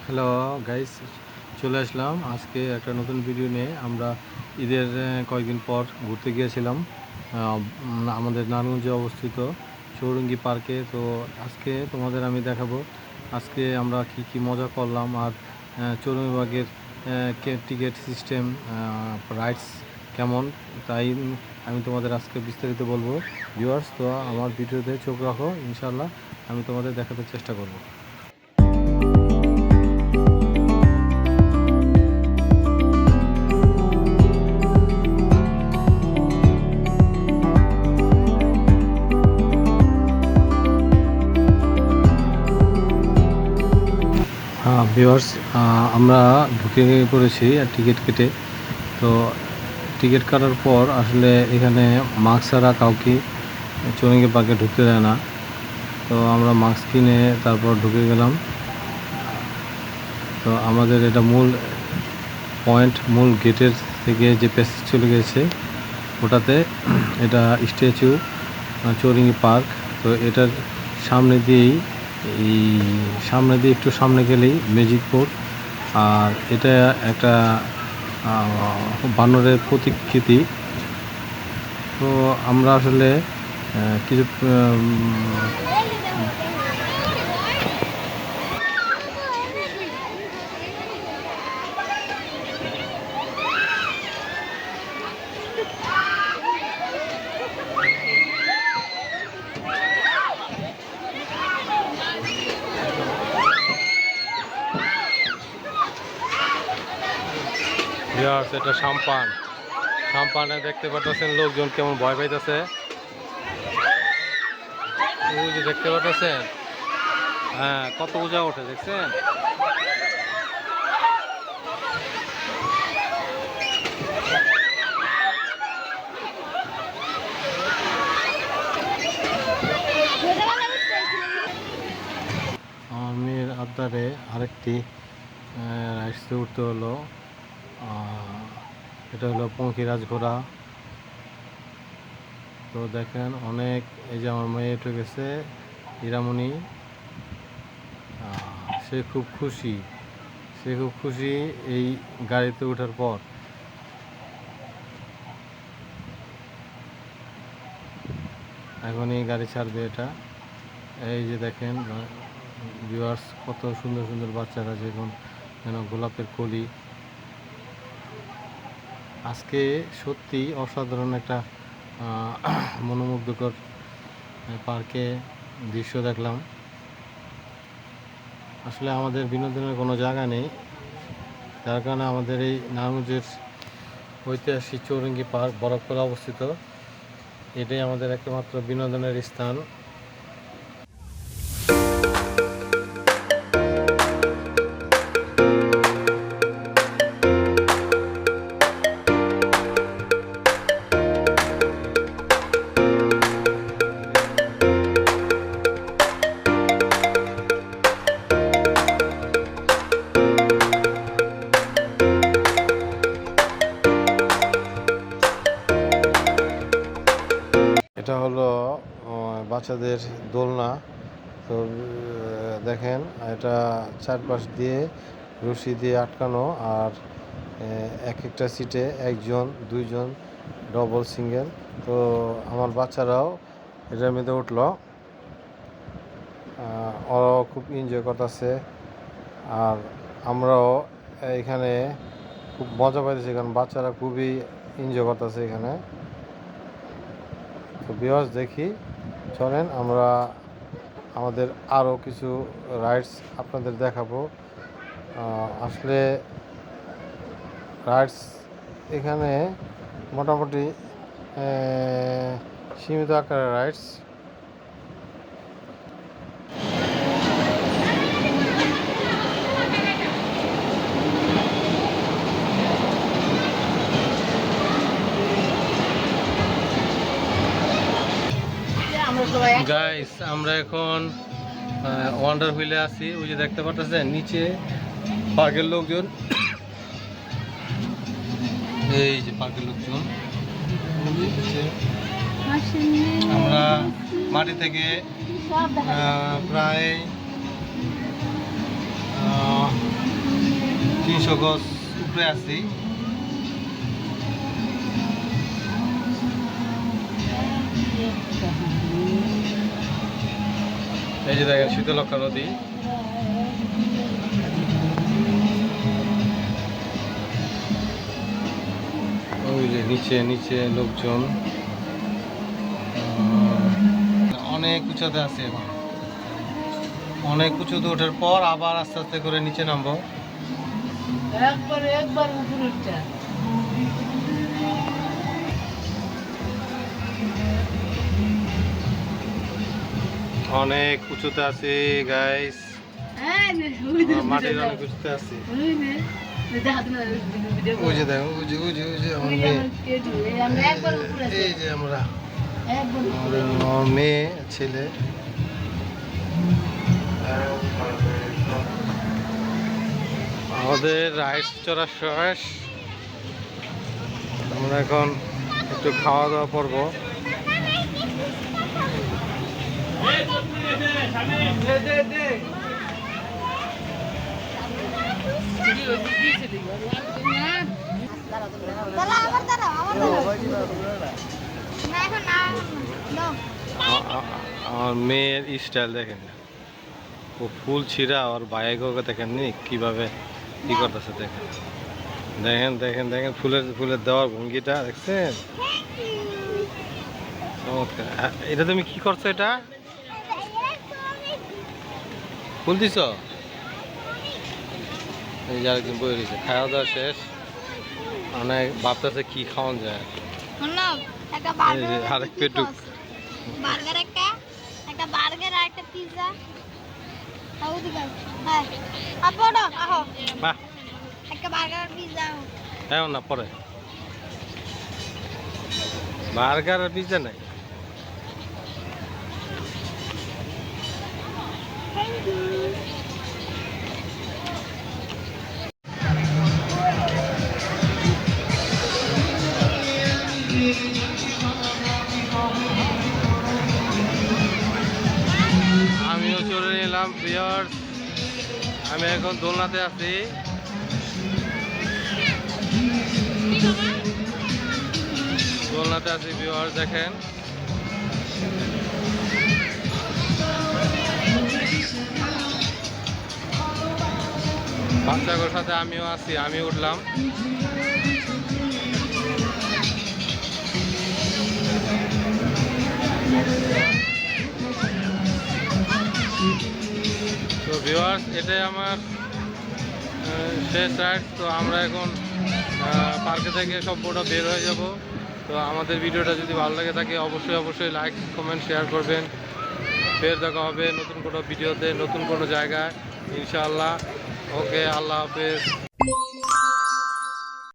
Hello guys, চলে আসলাম আজকে একটা নতুন ভিডিও নিয়ে। আমরা ঈদের কয়েকদিন পর ঘুরতে গিয়েছিলাম আমাদের নারায়ণগঞ্জে অবস্থিত চৌরঙ্গি পার্কে। তো আজকে তোমাদের আমি দেখাবো আজকে আমরা কি মজা করলাম, আর চৌরঙ্গি বাগের টিকিট সিস্টেম, রাইডস কেমন, তাই আমি তোমাদের আজকে বিস্তারিত বলবো। ভিউয়ার্স, তো আমার ভিডিওতে চোখ রাখো, ইনশাল্লাহ আমি তোমাদের দেখাতে চেষ্টা করব। ভিউয়ার্স, আমরা ঢুকে পড়েছি টিকিট কেটে। তো টিকিট কাটার পর আসলে এখানে মাস্ক ছাড়া কাউকে চৌরঙ্গি পার্কে ঢুকতে দেয় না। তো আমরা মাস্ক কিনে তারপর ঢুকে গেলাম। তো আমাদের এটা মূল পয়েন্ট, মূল গেটের থেকে যে প্যাসেজ চলে গেছে ওটাতে, এটা স্ট্যাচু চৌরঙ্গি পার্ক। তো এটার সামনে দিয়েই একটু সামনে গেলেই ম্যাজিক বোর্ড, আর এটা একটা বানরের প্রতিকৃতি। তো আমরা আসলে কিছু এটা সাম্পানে দেখতে পাচ্ছেন লোকজন কেমন ভয় পাইতেছে। ওই যে দেখতে পাচ্ছেন, হ্যাঁ, কত উজা ওঠে দেখছেন। আমার মেয়ের আবদারে আরেকটি রাইডসে উঠতে হলো। এটা হলো পঙ্খিরাজ ঘোড়া। তো দেখেন অনেক, এই যে আমার মেয়ে উঠে গেছে, হীরামণি। সে খুব খুশি এই গাড়িতে ওঠার পর। এখনই গাড়ি ছাড়বে এটা। এই যে দেখেন ভিউয়ার্স, কত সুন্দর সুন্দর বাচ্চারা, যেন গোলাপের কলি। আজকে সত্যি অসাধারণ একটা মনোমুগ্ধকর পার্কে দৃশ্য দেখলাম। আসলে আমাদের বিনোদনের কোনো জায়গা নেই, যার কারণে আমাদের এই নারায়ণগঞ্জের ঐতিহাসিক চৌরঙ্গি পার্ক বরফতলা অবস্থিত, এটাই আমাদের একমাত্র বিনোদনের স্থান। এটা হলো বাচ্চাদের দোলনা। তো দেখেন, এটা চারপাশ দিয়ে রশি দিয়ে আটকানো, আর এক একটা সিটে একজন, দুইজন, ডবল, সিঙ্গেল। তো আমার বাচ্চারাও এটার মধ্যে উঠলো, ওরাও খুব এনজয় করতেছে, আর আমরাও এখানে খুব মজা পাইতেছি, কারণ বাচ্চারা খুবই এনজয় করতেছে এখানে। তো ভিউয়ার্স, দেখি চলেন আমরা আমাদের আরও কিছু রাইডস আপনাদের দেখাবো। আসলে রাইডস এখানে মোটামুটি সীমিত আকারের রাইডস। গাইস, আমরা এখন ওয়ান্ডার হুইলে আছি। ওই যে দেখতে পাচ্ছেন নিচে পার্কের লোকজন, এই যে পার্কের লোকজন। আমরা মাটি থেকে প্রায় 200 গজ উপরে আছি। এই যে দেখেন শীতলক্ষা নদী। ওই যে নিচে নিচে লোকজন অনেক উঁচুতে আছে। এখন অনেক উঁচুতে ওঠার পর আবার আস্তে আস্তে করে নিচে নামবো। একবার উপরে উঠছে। অনেক উঁচুতে আছে গাইস, মাটির অনেক উঁচুতে আছে। ওই যে দেখো ওই যে ওই যে ওই যে আমার মেয়ে, এই যে আমরা আমার মেয়ে ছেলে। আমাদের রাইড চড়া শেষ, আমরা এখন একটু খাওয়া দাওয়া করবো। আমার মেয়ের স্টাইল দেখেন, ও ফুল ছিঁড়া ওর ভাইকে দেখেননি কিভাবে কি করতেছে। দেখেন দেখেন দেখেন দেখেন ফুলের ফুলের দেওয়ার ভঙ্গিটা দেখছেন, চমৎকার। এটা তুমি কি করছো? এটা ফুল দিছ? এই যে আরেকদিন বই রয়েছে। খাওয়া দাওয়া শেষ, অনেক ভাবতেছে কি খাওয়ান যায়। আরেক পেটুক বার্গার, একটা বার্গার আর একটা পিৎজা। একটা বার্গার পিৎজা হ্যাঁ না পরে বার্গার আর পিৎজা নাই। আমিও চলে এলাম ভিউয়ার্স, আমি এখন দোলনাতে আছি। দোলনাতে আছি ভিউয়ার্স, দেখেন বাচ্চাগুলোর সাথে আমিও আছি, আমি উঠলাম। তো ভিউয়ার্স, এটাই আমার শেষ রাইড। তো আমরা এখন পার্কে থেকে সম্পূর্ণ বের হয়ে যাব। তো আমাদের ভিডিওটা যদি ভালো লাগে থাকে অবশ্যই অবশ্যই লাইক কমেন্ট শেয়ার করবেন। ফের দেখা হবে নতুন কোনো ভিডিওতে, নতুন কোনো জায়গায় ইনশাআল্লাহ। ওকে, আল্লাহ হাফেজ।